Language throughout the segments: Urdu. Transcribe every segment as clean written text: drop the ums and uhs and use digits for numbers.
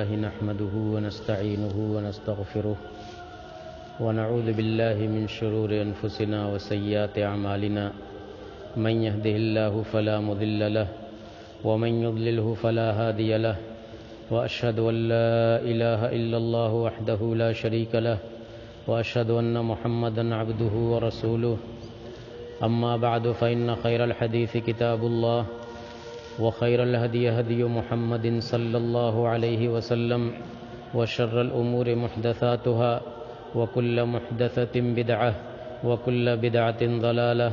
نحمده ونستعينه ونستغفره ونعوذ بالله من شرور أنفسنا وسيئات أعمالنا من يهده الله فلا مضل له ومن يضلله فلا هادي له وأشهد أن لا إله إلا الله وحده لا شريك له وأشهد أن محمدا عبده ورسوله أما بعد فإن خير الحديث كتاب الله وخير الهدي هدي محمد صلى الله عليه وسلم وشر الأمور محدثاتها وكل محدثة بدعة وكل بدعة ضلالة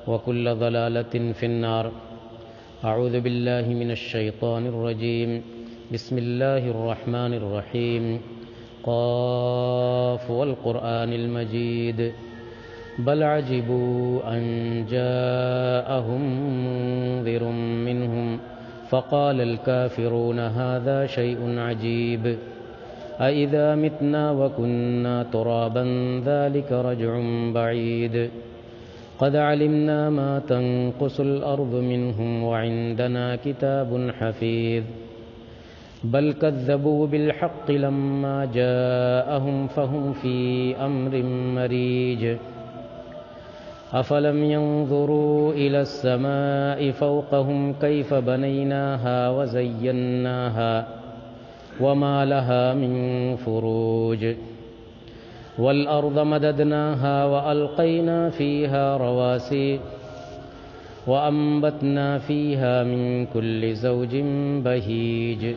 وكل ضلالة في النار. أعوذ بالله من الشيطان الرجيم. بسم الله الرحمن الرحيم. قاف والقرآن المجيد بل عجبوا أن جاءهم منذر منهم فقال الكافرون هذا شيء عجيب أإذا متنا وكنا ترابا ذلك رجع بعيد قد علمنا ما تنقص الأرض منهم وعندنا كتاب حفيظ بل كذبوا بالحق لما جاءهم فهم في أمر مريج أفلم ينظروا إلى السماء فوقهم كيف بنيناها وزيناها وما لها من فروج والأرض مددناها وألقينا فيها رواسي وأنبتنا فيها من كل زوج بهيج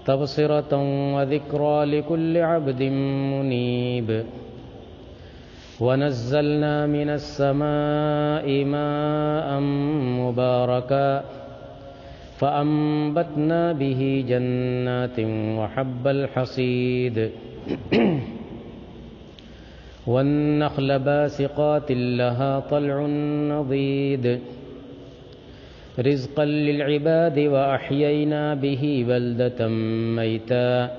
تبصرة وذكرى لكل عبد منيب ونزلنا من السماء ماء مباركا فأنبتنا به جنات وحب الحصيد والنخل باسقات لها طلع نضيد رزقا للعباد وأحيينا به بلدة ميتا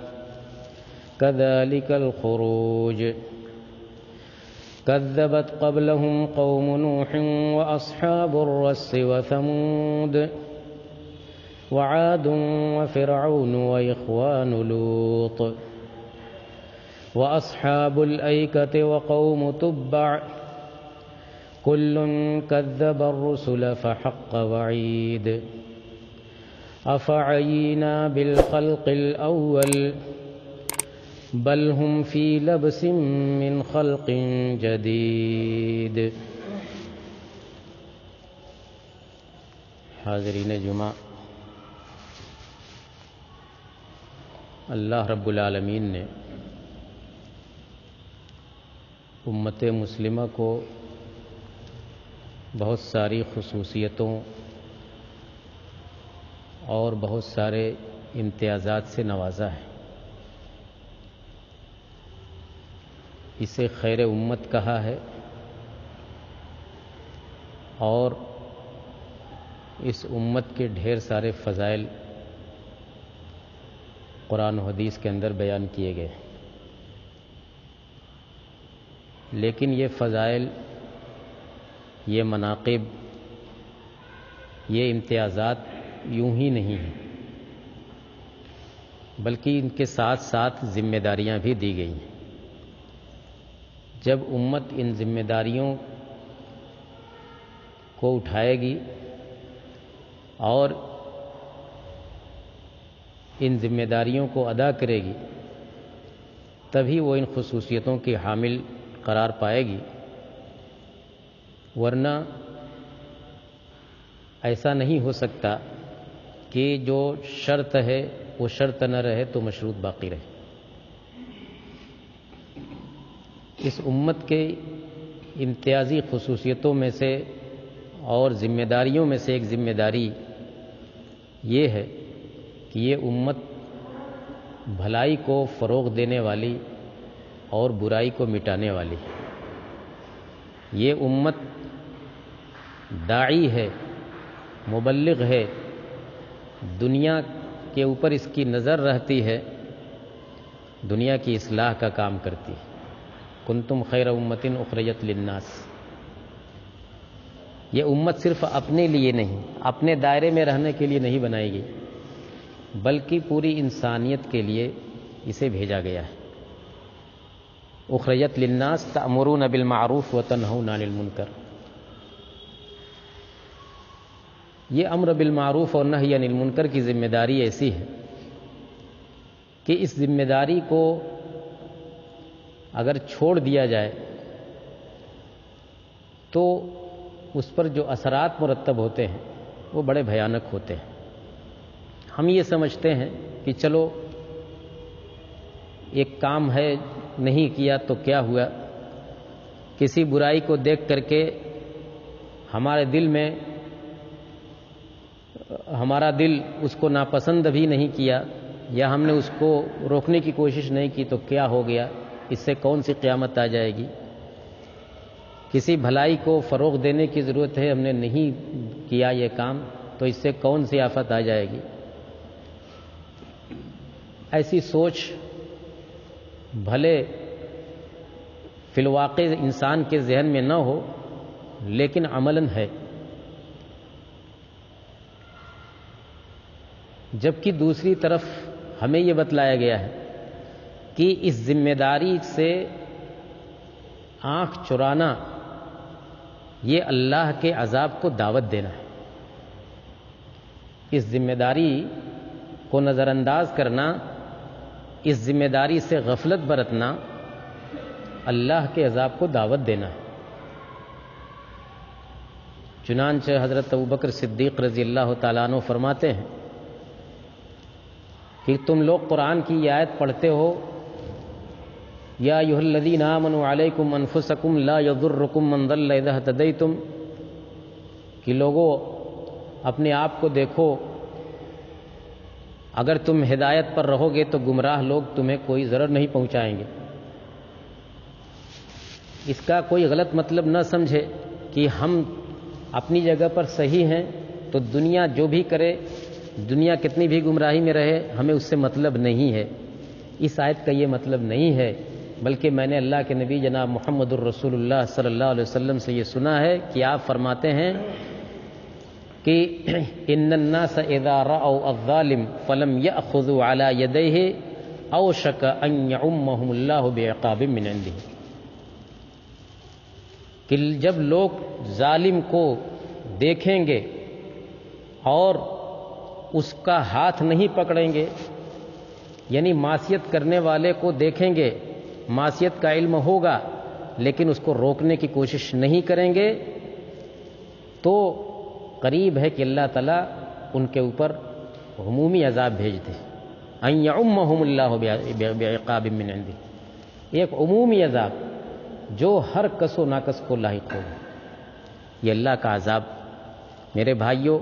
كذلك الخروج كذبت قبلهم قوم نوح وأصحاب الرس وثمود وعاد وفرعون وإخوان لوط وأصحاب الأيكة وقوم تبع كل كذب الرسل فحق وعيد أفعينا بالخلق الأول بل هم في لبس من خلق جدید. حاضرین جمعہ، اللہ رب العالمین نے امت مسلمہ کو بہت ساری خصوصیتوں اور بہت سارے امتیازات سے نوازا ہے. اسے خیر امت کہا ہے اور اس امت کے ڈھیر سارے فضائل قرآن و حدیث کے اندر بیان کیے گئے. لیکن یہ فضائل، یہ مناقب، یہ امتیازات یوں ہی نہیں ہیں، بلکہ ان کے ساتھ ساتھ ذمہ داریاں بھی دی گئی ہیں. جب امت ان ذمہ داریوں کو اٹھائے گی اور ان ذمہ داریوں کو ادا کرے گی تبھی وہ ان خصوصیتوں کی حامل قرار پائے گی، ورنہ ایسا نہیں ہو سکتا کہ جو شرط ہے وہ شرط نہ رہے تو مشروط باقی رہے. اس امت کے امتیازی خصوصیتوں میں سے اور ذمہ داریوں میں سے ایک ذمہ داری یہ ہے کہ یہ امت بھلائی کو فروغ دینے والی اور برائی کو مٹانے والی. یہ امت داعی ہے، مبلغ ہے، دنیا کے اوپر اس کی نظر رہتی ہے، دنیا کی اصلاح کا کام کرتی ہے. کنتم خیر امت اخرجت للناس. یہ امت صرف اپنے لیے نہیں، اپنے دائرے میں رہنے کے لیے نہیں بنائی گئی، بلکہ پوری انسانیت کے لیے اسے بھیجا گیا ہے۔ اخرجت للناس تأمرون بالمعروف وتنہون عن المنکر۔ یہ امر بالمعروف اور نہی عن المنکر کی ذمہ داری ایسی ہے کہ اس ذمہ داری کو اگر چھوڑ دیا جائے تو اس پر جو اثرات مرتب ہوتے ہیں وہ بڑے بھیانک ہوتے ہیں۔ ہم یہ سمجھتے ہیں کہ چلو ایک کام ہے نہیں کیا تو کیا ہوا، کسی برائی کو دیکھ کر کے ہمارا دل اس کو ناپسند بھی نہیں کیا یا ہم نے اس کو روکنے کی کوشش نہیں کی تو کیا ہو گیا، اس سے کون سی قیامت آ جائے گی۔ کسی بھلائی کو فروغ دینے کی ضرورت ہے، ہم نے نہیں کیا یہ کام تو اس سے کون سی آفت آ جائے گی۔ ایسی سوچ بھلے فی الواقع انسان کے ذہن میں نہ ہو لیکن عملاً ہے، جبکہ دوسری طرف ہمیں یہ بتلایا گیا ہے کہ اس ذمہ داری سے آنکھ چرانا یہ اللہ کے عذاب کو دعوت دینا ہے۔ اس ذمہ داری کو نظر انداز کرنا، اس ذمہ داری سے غفلت برتنا اللہ کے عذاب کو دعوت دینا ہے۔ چنانچہ حضرت ابوبکر صدیق رضی اللہ تعالیٰ عنہ فرماتے ہیں کہ تم لوگ قرآن کی یہ آیت پڑھتے ہو، یا ایھا الذین آمنوا علیکم انفسکم لا یضرکم من ضل اذا اہتدیتم، کہ لوگو اپنے آپ کو دیکھو، اگر تم ہدایت پر رہو گے تو گمراہ لوگ تمہیں کوئی ضرر نہیں پہنچائیں گے۔ اس کا کوئی غلط مطلب نہ سمجھے کہ ہم اپنی جگہ پر صحیح ہیں تو دنیا جو بھی کرے، دنیا کتنی بھی گمراہی میں رہے، ہمیں اس سے مطلب نہیں ہے۔ اس آیت کا یہ مطلب نہیں ہے، بلکہ میں نے اللہ کے نبی جناب محمد الرسول اللہ صلی اللہ علیہ وسلم سے یہ سنا ہے کہ آپ فرماتے ہیں کہ ان الناس اذا رأوا الظالم فلم يأخذوا على يديه اوشك ان يعمهم الله بعقاب من عنده، کہ جب لوگ ظالم کو دیکھیں گے اور اس کا ہاتھ نہیں پکڑیں گے، یعنی معصیت کرنے والے کو دیکھیں گے، معصیت کا علم ہوگا لیکن اس کو روکنے کی کوشش نہیں کریں گے، تو قریب ہے کہ اللہ تعالیٰ ان کے اوپر عمومی عذاب بھیج دے۔ ان یعمہم اللہ بعقاب من عنده، ایک عمومی عذاب جو ہر کس و ناکس کو لاحق ہوگا۔ یہ اللہ کا عذاب۔ میرے بھائیوں،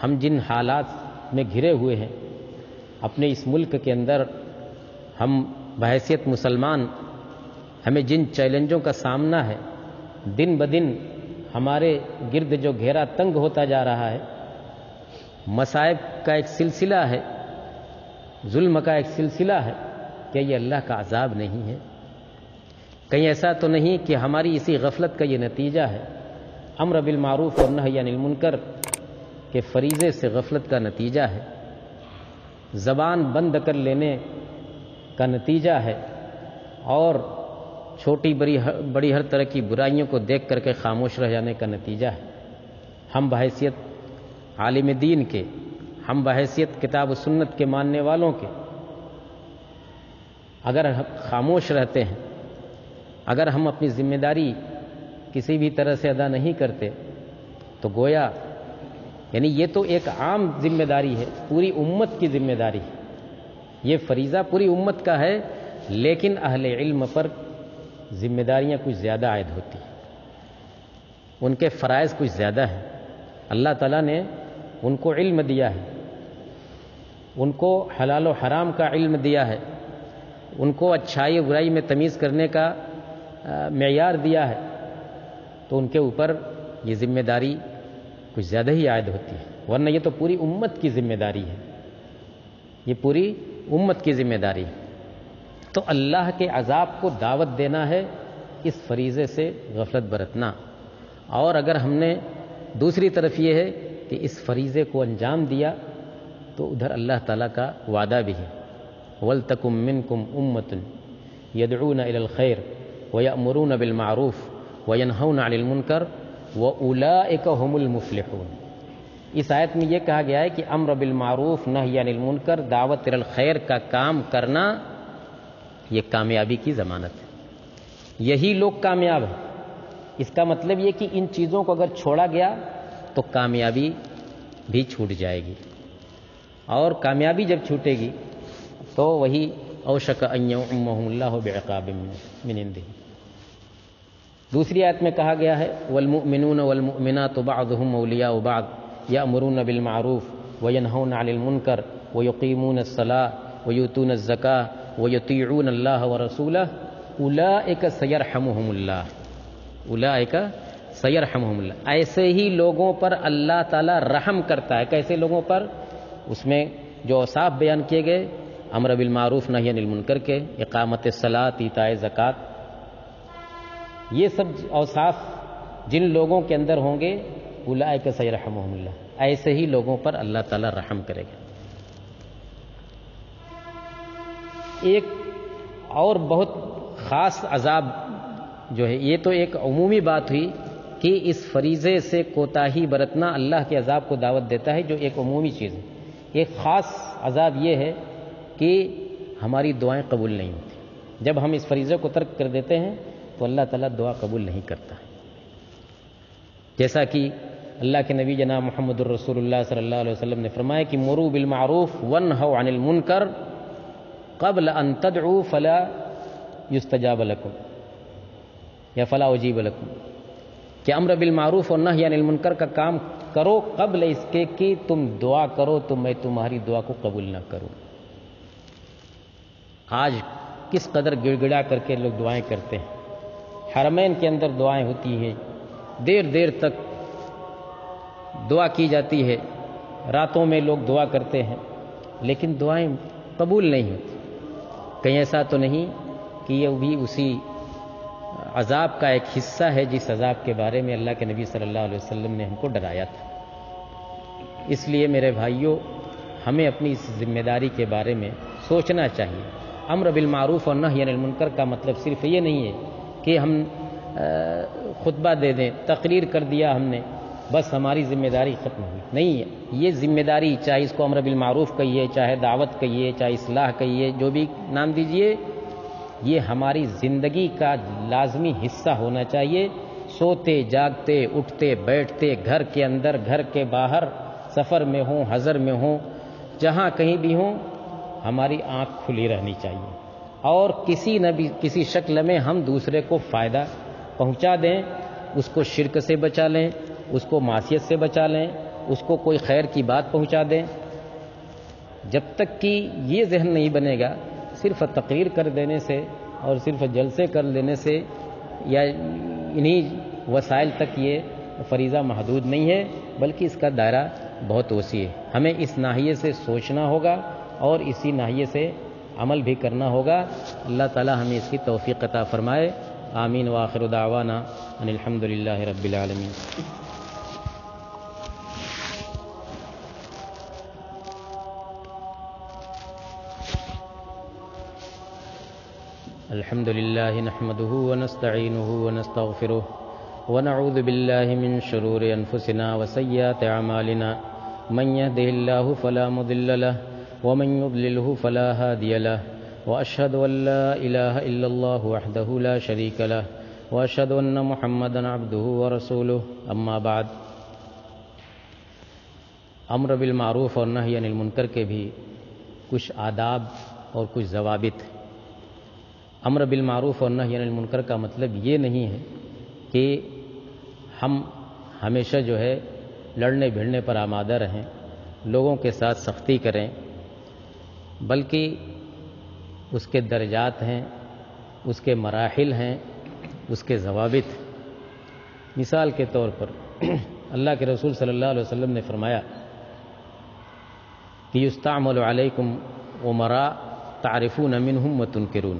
ہم جن حالات میں گھرے ہوئے ہیں اپنے اس ملک کے اندر، ہم بحیثیت مسلمان ہمیں جن چیلنجوں کا سامنا ہے، دن بدن ہمارے گرد جو گھیرا تنگ ہوتا جا رہا ہے، مصائب کا ایک سلسلہ ہے، ظلم کا ایک سلسلہ ہے، کیا یہ اللہ کا عذاب نہیں ہے؟ کہیں ایسا تو نہیں کہ ہماری اسی غفلت کا یہ نتیجہ ہے، امر بالمعروف اور نہی عن المنکر کے فریضے سے غفلت کا نتیجہ ہے، زبان بند کر لینے کا نتیجہ ہے، اور چھوٹی بڑی ہر طرح کی برائیوں کو دیکھ کر کے خاموش رہ جانے کا نتیجہ ہے۔ ہم بحیثیت عالم دین کے، ہم بحیثیت کتاب و سنت کے ماننے والوں کے اگر خاموش رہتے ہیں، اگر ہم اپنی ذمہ داری کسی بھی طرح سے ادا نہیں کرتے تو گویا یعنی یہ تو ایک عام ذمہ داری ہے، پوری امت کی ذمہ داری ہے، یہ فریضہ پوری امت کا ہے، لیکن اہل علم پر ذمہ داریاں کچھ زیادہ عائد ہوتی ہیں، ان کے فرائض کچھ زیادہ ہیں۔ اللہ تعالیٰ نے ان کو علم دیا ہے، ان کو حلال و حرام کا علم دیا ہے، ان کو اچھائی و برائی میں تمیز کرنے کا معیار دیا ہے، تو ان کے اوپر یہ ذمہ داری کچھ زیادہ ہی عائد ہوتی ہے، ورنہ یہ تو پوری امت کی ذمہ داری ہے، یہ پوری امت کی ذمہ داری ہے۔ تو اللہ کے عذاب کو دعوت دینا ہے، اس فریضے سے غفلت برتنا، اور اگر ہم نے دوسری طرف یہ ہے کہ اس فریضے کو انجام دیا تو ادھر اللہ تعالیٰ کا وعدہ بھی ہے، وَلْتَكُمْ مِنْكُمْ أُمَّةٌ يَدْعُونَ إِلَى الْخَيْرِ وَيَأْمُرُونَ بِالْمَعْرُوفِ وَيَنْهَوْنَ عَنِ الْمُنْكَرِ وَأُولَئِكَ هُمُ الْمُفْلِحُونَ۔ اس آیت میں یہ کہا گیا ہے کہ امر بالمعروف نہی عن المنکر، دعوت الخیر کا کام کرنا، یہ کامیابی کی ضمانت ہے، یہی لوگ کامیاب ہیں۔ اس کا مطلب یہ کہ ان چیزوں کو اگر چھوڑا گیا تو کامیابی بھی چھوٹ جائے گی، اور کامیابی جب چھوٹے گی تو وہی اوشک ان یعمہم اللہ بعقاب من عنده۔ دوسری آیت میں کہا گیا ہے والمؤمنون والمؤمنات بعضهم اولیاء بعض یأمرون بالمعروف وینہون عن المنکر ویقیمون الصلاة ویؤتون الزکاة ویطیعون اللہ ورسولہ اولئک سیرحمہم اللہ، اولئک سیرحمہم اللہ۔ ایسے ہی لوگوں پر اللہ تعالیٰ رحم کرتا ہے۔ کیسے لوگوں پر؟ اس میں جو اوصاف بیان کیے گئے، امر بالمعروف نہی عن المنکر کے، اقامت الصلاۃ، ایتاء زکوٰۃ، یہ سب اوصاف جن لوگوں کے اندر ہوں گے اولئک سیرحمہم اللہ، ایسے ہی لوگوں پر اللہ تعالیٰ رحم کرے گا۔ ایک اور بہت خاص عذاب جو ہے، یہ تو ایک عمومی بات ہوئی کہ اس فریضے سے کوتاہی برتنا اللہ کے عذاب کو دعوت دیتا ہے، جو ایک عمومی چیز ہے۔ ایک خاص عذاب یہ ہے کہ ہماری دعائیں قبول نہیں ہوتی۔ جب ہم اس فریضے کو ترک کر دیتے ہیں تو اللہ تعالیٰ دعا قبول نہیں کرتا، جیسا کہ اللہ کے نبی جناب محمد الرسول اللہ صلی اللہ علیہ وسلم نے فرمایا کہ مروا بالمعروف وانہوا عن المنکر قبل ان تدعوا فلا یستجاب لکم یا فلا اجیب لکم، کہ امر بالمعروف اور نہی عن المنکر کا کام کرو قبل اس کے کہ تم دعا کرو تو میں تمہاری دعا کو قبول نہ کروں۔ آج کس قدر گڑ گڑا کر کے لوگ دعائیں کرتے ہیں، حرمین کے اندر دعائیں ہوتی ہیں، دیر دیر تک دعا کی جاتی ہے، راتوں میں لوگ دعا کرتے ہیں، لیکن دعائیں قبول نہیں ہوتی۔ کہیں ایسا تو نہیں کہ یہ بھی اسی عذاب کا ایک حصہ ہے جس عذاب کے بارے میں اللہ کے نبی صلی اللہ علیہ وسلم نے ہم کو ڈرایا تھا؟ اس لیے میرے بھائیوں، ہمیں اپنی اس ذمہ داری کے بارے میں سوچنا چاہیے۔ امر بالمعروف اور نہی عن المنکر کا مطلب صرف یہ نہیں ہے کہ ہم خطبہ دے دیں، تقریر کر دیا ہم نے، بس ہماری ذمہ داری ختم ہوئی، نہیں ہے۔ یہ ذمہ داری، چاہے اس کو امر بالمعروف کہیے، چاہے دعوت کہیے، چاہے اصلاح کہیے، جو بھی نام دیجئے، یہ ہماری زندگی کا لازمی حصہ ہونا چاہیے۔ سوتے جاگتے، اٹھتے بیٹھتے، گھر کے اندر، گھر کے باہر، سفر میں ہوں، حضر میں ہوں، جہاں کہیں بھی ہوں، ہماری آنکھ کھلی رہنی چاہیے، اور کسی شکل میں ہم دوسرے کو فائدہ پہنچا دیں، اس کو شرک سے بچا لیں، اس کو معصیت سے بچا لیں، اس کو کوئی خیر کی بات پہنچا دیں۔ جب تک کہ یہ ذہن نہیں بنے گا، صرف تقریر کر دینے سے اور صرف جلسے کر لینے سے یا انہی وسائل تک یہ فریضہ محدود نہیں ہے، بلکہ اس کا دائرہ بہت وسیع ہے۔ ہمیں اس ناحیے سے سوچنا ہوگا اور اسی ناحیے سے عمل بھی کرنا ہوگا۔ اللہ تعالی ہمیں اس کی توفیق عطا فرمائے۔ آمین وآخر دعوانا ان الحمد للہ رب العالمین۔ الحمد لله نحمده ونستعينه ونستغفره ونعوذ بالله من شرور أنفسنا وسيئات أعمالنا من يهده الله فلا مضل له ومن يضلله فلا هادي له وأشهد أن لا إله إلا الله وحده لا شريك له وأشهد أن محمدا عبده ورسوله أما بعد۔ امر بالمعروف اور نہی عن المنکر کے بھی کچھ آداب اور کچھ ضوابط ہیں۔ امر بالمعروف اور نہی عن المنکر کا مطلب یہ نہیں ہے کہ ہم ہمیشہ جو ہے لڑنے بھیڑنے پر آمادہ رہیں، لوگوں کے ساتھ سختی کریں، بلکہ اس کے درجات ہیں، اس کے مراحل ہیں، اس کے ضوابط۔ مثال کے طور پر اللہ کے رسول صلی اللہ علیہ وسلم نے فرمایا کہ یستعمل علیکم امراء تعرفون منہم وتنکرون،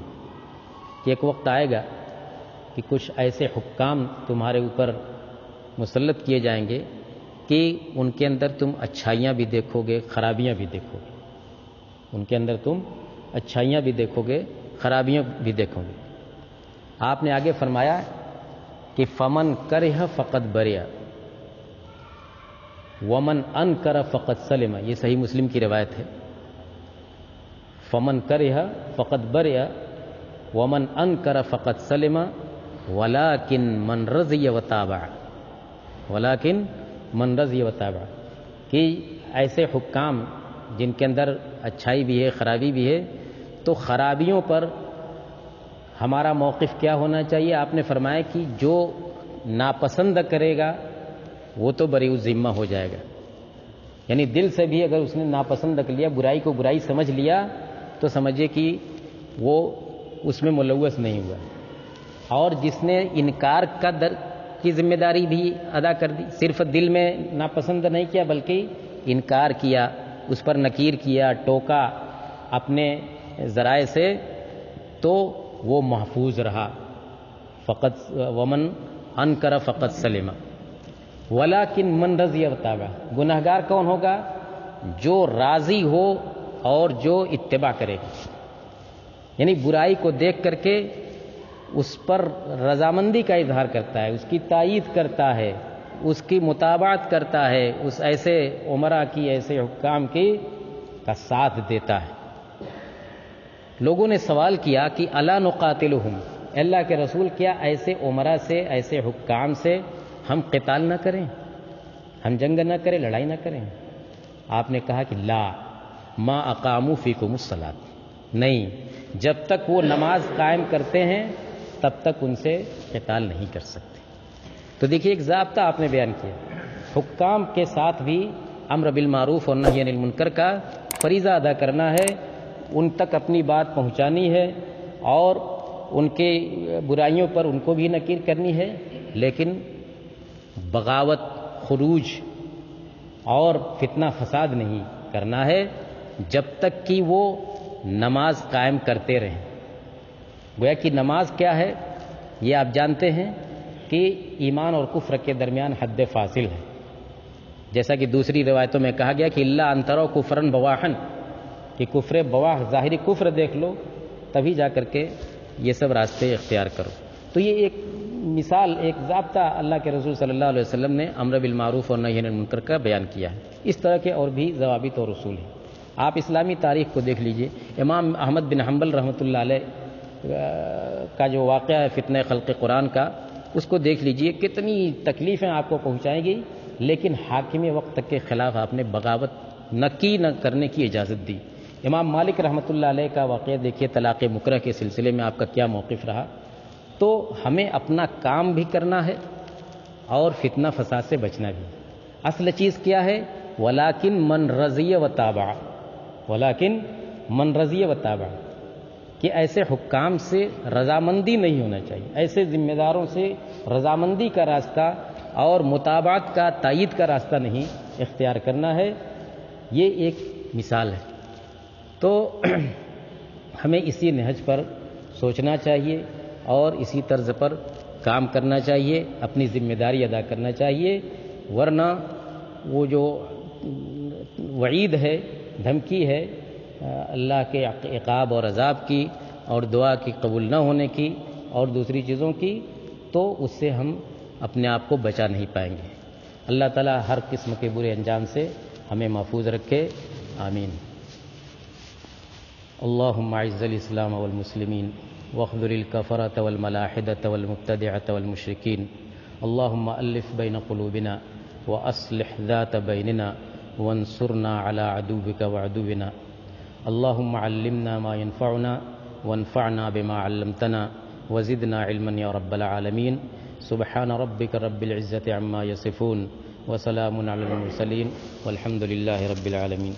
کہ ایک وقت آئے گا کہ کچھ ایسے حکام تمہارے اوپر مسلط کیے جائیں گے کہ ان کے اندر تم اچھائیاں بھی دیکھو گے، خرابیاں بھی دیکھو گے. ان کے اندر تم اچھائیاں بھی دیکھو گے، خرابیاں بھی دیکھو گے. آپ نے آگے فرمایا کہ فمن کرہ فقط بریا ومن انکر فقط سلم. یہ صحیح مسلم کی روایت ہے. فمن کرہ فقط بریا ومن انکر فقط سلم ولکن من رضی وتابع. ولکن من رضی وتابع، کہ ایسے حکام جن کے اندر اچھائی بھی ہے، خرابی بھی ہے، تو خرابیوں پر ہمارا موقف کیا ہونا چاہیے؟ آپ نے فرمایا کہ جو ناپسند کرے گا وہ تو بری الذمہ ہو جائے گا. یعنی دل سے بھی اگر اس نے ناپسند کر لیا، برائی کو برائی سمجھ لیا، تو سمجھے کہ وہ اس میں ملوث نہیں ہوا. اور جس نے انکار کی ذمہ داری بھی ادا کر دی، صرف دل میں ناپسند نہیں کیا بلکہ انکار کیا، اس پر نکیر کیا، ٹوکا اپنے ذرائع سے، تو وہ محفوظ رہا. فقط ومن انکر فقط سلم ولکن من رضی وتابع. گنہگار کون ہوگا؟ جو راضی ہو اور جو اتباع کرے گا. یعنی برائی کو دیکھ کر کے اس پر رضامندی کا اظہار کرتا ہے، اس کی تائید کرتا ہے، اس کی متابعت کرتا ہے، اس ایسے امراء کی، ایسے حکام کی کا ساتھ دیتا ہے. لوگوں نے سوال کیا کہ الا نقاتلہم، اللہ کے رسول کیا ایسے امراء سے، ایسے حکام سے ہم قتال نہ کریں، ہم جنگ نہ کریں، لڑائی نہ کریں؟ آپ نے کہا کہ لا ما اقاموا فیکم الصلاۃ. نہیں، جب تک وہ نماز قائم کرتے ہیں تب تک ان سے قتال نہیں کر سکتے. تو دیکھیے ایک ضابطہ آپ نے بیان کیا، حکام کے ساتھ بھی امر بالمعروف اور نہی عن المنکر کا فریضہ ادا کرنا ہے، ان تک اپنی بات پہنچانی ہے اور ان کے برائیوں پر ان کو بھی نکیر کرنی ہے، لیکن بغاوت، خروج اور فتنہ فساد نہیں کرنا ہے جب تک کہ وہ نماز قائم کرتے رہیں. گویا کہ نماز کیا ہے یہ آپ جانتے ہیں کہ ایمان اور کفر کے درمیان حد فاصل ہے. جیسا کہ دوسری روایتوں میں کہا گیا کہ اللہ انترو کفرن بواحن، کہ کفر بواح، ظاہری کفر دیکھ لو تبھی جا کر کے یہ سب راستے اختیار کرو. تو یہ ایک مثال، ایک ضابطہ اللہ کے رسول صلی اللہ علیہ وسلم نے امر بالمعروف اور نہی عن المنکر کا بیان کیا ہے. اس طرح کے اور بھی ضوابط اور اصول ہیں. آپ اسلامی تاریخ کو دیکھ لیجئے، امام احمد بن حنبل رحمۃ اللہ علیہ کا جو واقعہ ہے فتنہ خلق قرآن کا، اس کو دیکھ لیجئے، کتنی تکلیفیں آپ کو پہنچائیں گی، لیکن حاکم وقت کے خلاف آپ نے بغاوت نہ کرنے کی اجازت دی. امام مالک رحمۃ اللہ علیہ کا واقعہ دیکھیے، طلاق مکرہ کے سلسلے میں آپ کا کیا موقف رہا. تو ہمیں اپنا کام بھی کرنا ہے اور فتنہ فساد سے بچنا بھی. اصل چیز کیا ہے؟ ولیکن من رضی وتابع. ولیکن من رضی وتابع، کہ ایسے حکام سے رضامندی نہیں ہونا چاہیے، ایسے ذمہ داروں سے رضامندی کا راستہ اور متابعت کا، تائید کا راستہ نہیں اختیار کرنا ہے. یہ ایک مثال ہے. تو ہمیں اسی نہج پر سوچنا چاہیے اور اسی طرز پر کام کرنا چاہیے، اپنی ذمہ داری ادا کرنا چاہیے، ورنہ وہ جو وعید ہے، دھمکی ہے اللہ کے عقاب اور عذاب کی اور دعا کی قبول نہ ہونے کی اور دوسری چیزوں کی، تو اس سے ہم اپنے آپ کو بچا نہیں پائیں گے. اللہ تعالیٰ ہر قسم کے برے انجام سے ہمیں محفوظ رکھے. آمین. اللہم اعز الاسلام والمسلمین واخذل الکفرة والملاحدة والمبتدعة والمشرکین. اللہم الف بین قلوبنا واصلح ذات بیننا وانصرنا على عدوك وعدونا. اللهم علمنا ما ينفعنا وانفعنا بما علمتنا وزدنا علما يا رب العالمين. سبحان ربك رب العزة عما يصفون وسلام على المرسلين والحمد لله رب العالمين.